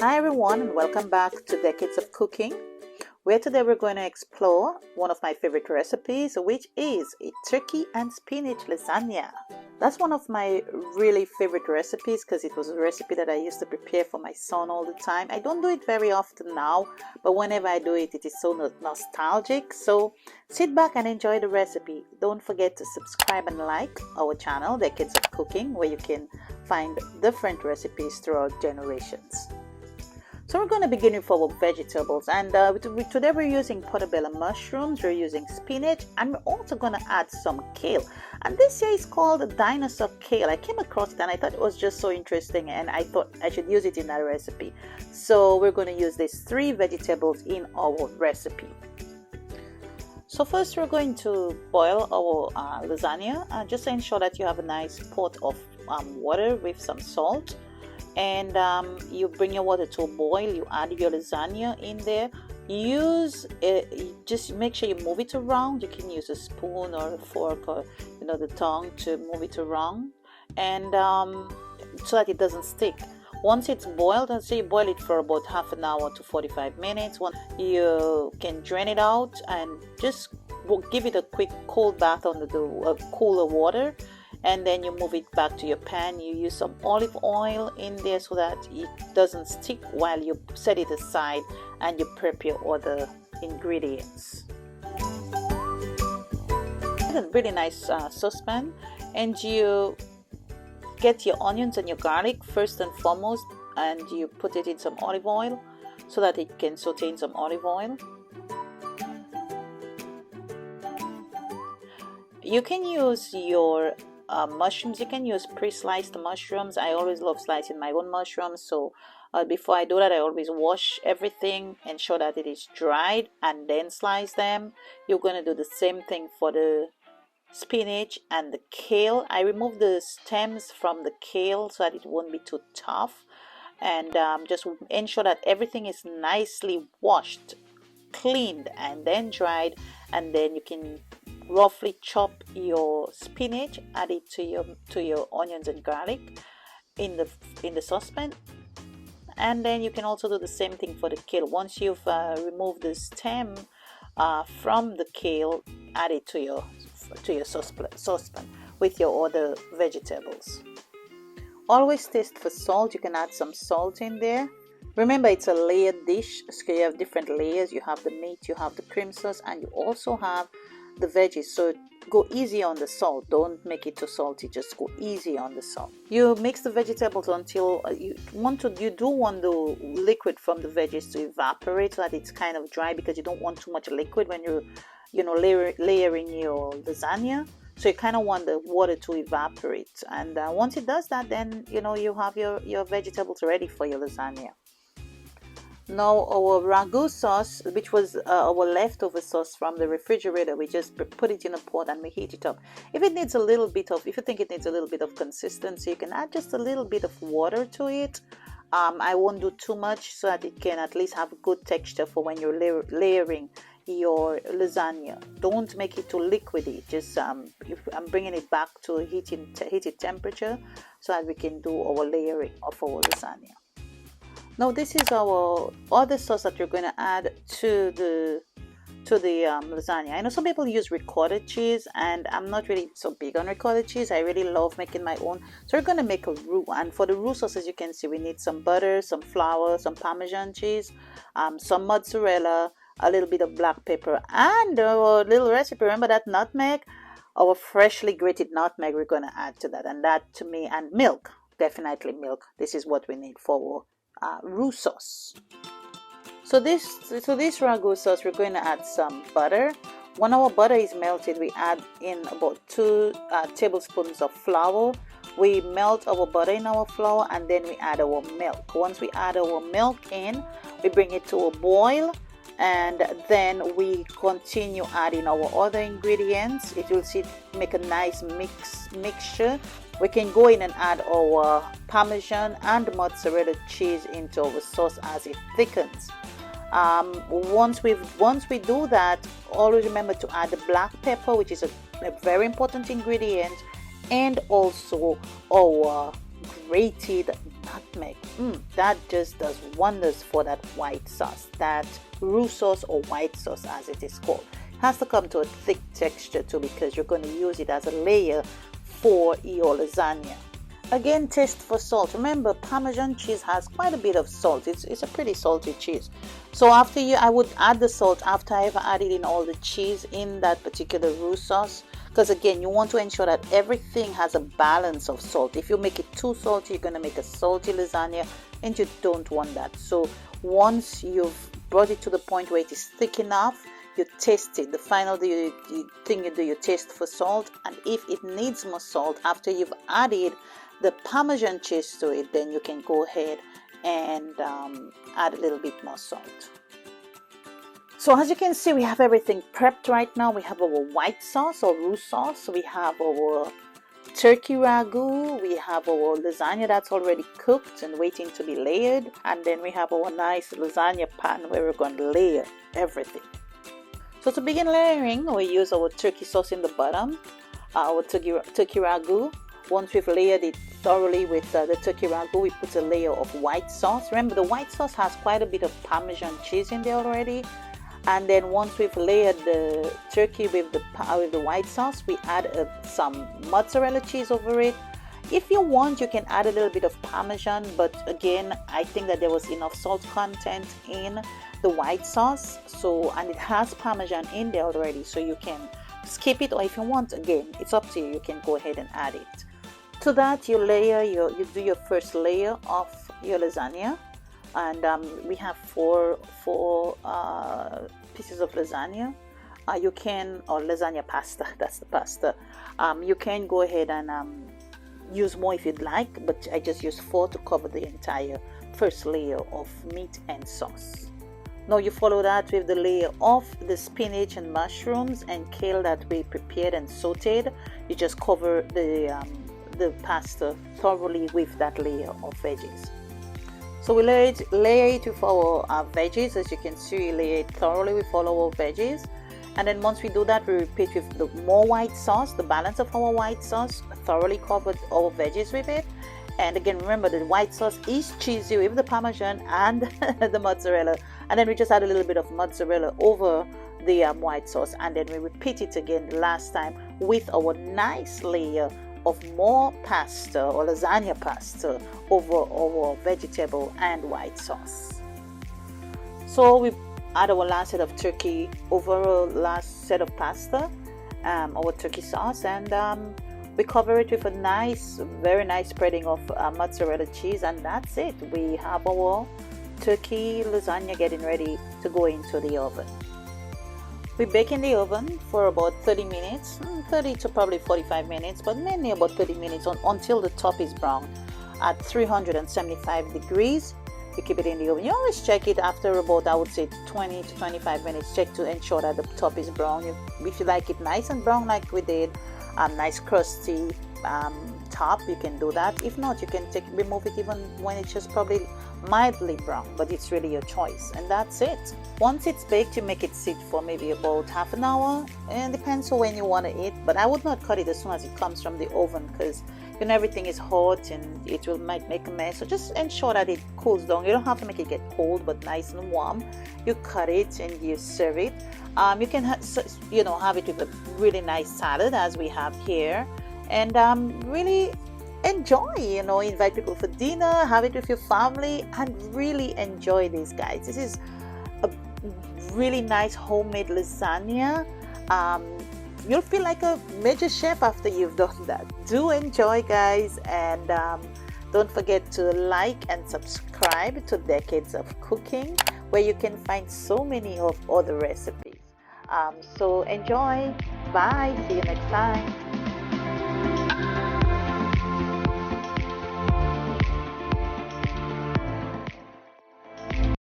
Hi everyone, and welcome back to Decades of Cooking, where today we're going to explore one of my favorite recipes, which is a turkey and spinach lasagna. That's one of my really favorite recipes because it was a recipe that I used to prepare for my son all the time. I don't do it very often now, but whenever I do it, it is so nostalgic. So sit back and enjoy the recipe. Don't forget to subscribe and like our channel, Decades of Cooking, where you can find different recipes throughout generations. So we're going to begin with our vegetables, and today we're using portobello mushrooms, we're using spinach, and we're also going to add some kale. And this here is called dinosaur kale. I came across it and I thought it was just so interesting, and I thought I should use it in that recipe. So we're going to use these three vegetables in our recipe. So first we're going to boil our lasagna. Just ensure that you have a nice pot of water with some salt. And you bring your water to a boil, you add your lasagna in there. Just make sure you move it around. You can use a spoon or a fork or the tongue to move it around, and so that it doesn't stick. Once it's boiled, and say you boil it for about half an hour to 45 minutes, you can drain it out and just give it a quick cold bath under the cooler water. And then you move it back to your pan. You use some olive oil in there so that it doesn't stick while you set it aside and you prep your other ingredients. It's a really nice saucepan, and you get your onions and your garlic first and foremost, and you put it in some olive oil so that it can saute in some olive oil. You can use your mushrooms. You can use pre-sliced mushrooms. I always love slicing my own mushrooms, so before I do that, I always wash everything, ensure that it is dried, and then slice them. You're going to do the same thing for the spinach and the kale. I remove the stems from the kale so that it won't be too tough, and just ensure that everything is nicely washed, cleaned, and then dried. And then you can roughly chop your spinach, add it to your onions and garlic in the saucepan, and then you can also do the same thing for the kale. Once you've removed the stem from the kale, add it to your saucepan with your other vegetables. Always taste for salt. You can add some salt in there. Remember, it's a layered dish, so you have different layers. You have the meat, you have the cream sauce, and you also have the veggies. So go easy on the salt. Don't make it too salty, just go easy on the salt. You mix the vegetables until you do want the liquid from the veggies to evaporate so that it's kind of dry, because you don't want too much liquid when you're layering your lasagna. So you kind of want the water to evaporate, and once it does that, then you have your vegetables ready for your lasagna. Now our ragu sauce, which was our leftover sauce from the refrigerator, we just put it in a pot and we heat it up. If you think it needs a little bit of consistency, you can add just a little bit of water to it. I won't do too much so that it can at least have a good texture for when you're layering your lasagna. Don't make it too liquidy. Just I'm bringing it back to heated temperature so that we can do our layering of our lasagna. Now this is our other sauce that you're going to add to the lasagna. I know some people use ricotta cheese, and I'm not really so big on ricotta cheese. I really love making my own. So we're going to make a roux, and for the roux sauce, as you can see, we need some butter, some flour, some Parmesan cheese, some mozzarella, a little bit of black pepper, and our little recipe. Remember that nutmeg? Our freshly grated nutmeg we're going to add to that, and that to me, and milk, definitely milk. This is what we need for roux sauce. So this ragu sauce, we're going to add some butter. When our butter is melted, we add in about 2 tablespoons of flour. We melt our butter in our flour, and then we add our milk. Once we add our milk in, we bring it to a boil, and then we continue adding our other ingredients. It will make a nice mixture. We can go in and add our Parmesan and mozzarella cheese into our sauce as it thickens. Once we do that, always remember to add the black pepper, which is a very important ingredient, and also our grated nutmeg. That just does wonders for that white sauce, that roux sauce or white sauce as it is called. It has to come to a thick texture too, because you're going to use it as a layer for your lasagna. Again, taste for salt. Remember, Parmesan cheese has quite a bit of salt. It's a pretty salty cheese. So I would add the salt after I've added in all the cheese in that particular roux sauce. Because again, you want to ensure that everything has a balance of salt. If you make it too salty, you're going to make a salty lasagna, and you don't want that. So once you've brought it to the point where it is thick enough, you taste it. The final thing you do, you taste for salt, and if it needs more salt after you've added the Parmesan cheese to it, then you can go ahead and add a little bit more salt. So as you can see, we have everything prepped right now. We have our white sauce or roux sauce. We have our turkey ragu. We have our lasagna that's already cooked and waiting to be layered. And then we have our nice lasagna pan where we're going to layer everything. So to begin layering, we use our turkey sauce in the bottom, our turkey ragu. Once we've layered it thoroughly with the turkey ragu, we put a layer of white sauce. Remember, the white sauce has quite a bit of Parmesan cheese in there already. And then once we've layered the turkey with the white sauce, we add some mozzarella cheese over it. If you want, you can add a little bit of Parmesan, but again, I think that there was enough salt content in the white sauce, and it has Parmesan in there already, so you can skip it, or if you want, again, it's up to you. You can go ahead and add it. To that, you do your first layer of your lasagna, and we have four pieces of lasagna. Or lasagna pasta. That's the pasta. You can go ahead and use more if you'd like, but I just use 4 to cover the entire first layer of meat and sauce. Now you follow that with the layer of the spinach and mushrooms and kale that we prepared and sauteed. You just cover the pasta thoroughly with that layer of veggies. So we layer it with our veggies. As you can see, we layer it thoroughly with all our veggies. And then once we do that, we repeat with the more white sauce, the balance of our white sauce, thoroughly covered our veggies with it. And again, remember, the white sauce is cheesy with the Parmesan and the mozzarella. And then we just add a little bit of mozzarella over the white sauce. And then we repeat it again the last time with our nice layer of more pasta or lasagna pasta over our vegetable and white sauce. So we add our last set of turkey over our last set of pasta, our turkey sauce, and we cover it with a very nice spreading of mozzarella cheese, and that's it. We have our turkey lasagna getting ready to go into the oven. We bake in the oven for about 30 minutes, 30 to probably 45 minutes, but mainly about 30 minutes until the top is brown at 375 degrees. You keep it in the oven. You always check it after about, I would say, 20 to 25 minutes. Check to ensure that the top is brown. If you like it nice and brown like we did, nice crusty top, you can do that. If not, you can remove it even when it's just probably mildly brown, but it's really your choice. And that's it. Once it's baked, you make it sit for maybe about half an hour, and it depends on when you want to eat. But I would not cut it as soon as it comes from the oven, because everything is hot and it might make a mess. So just ensure that it cools down. You don't have to make it get cold, but nice and warm. You cut it and you serve it. You can have it with a really nice salad, as we have here, and really enjoy. Invite people for dinner, have it with your family, and really enjoy this, guys. This is a really nice homemade lasagna. You'll feel like a major chef after you've done that. Do enjoy, guys, and don't forget to like and subscribe to Dekkades of Cooking, where you can find so many of other recipes. So enjoy. Bye. See you next time.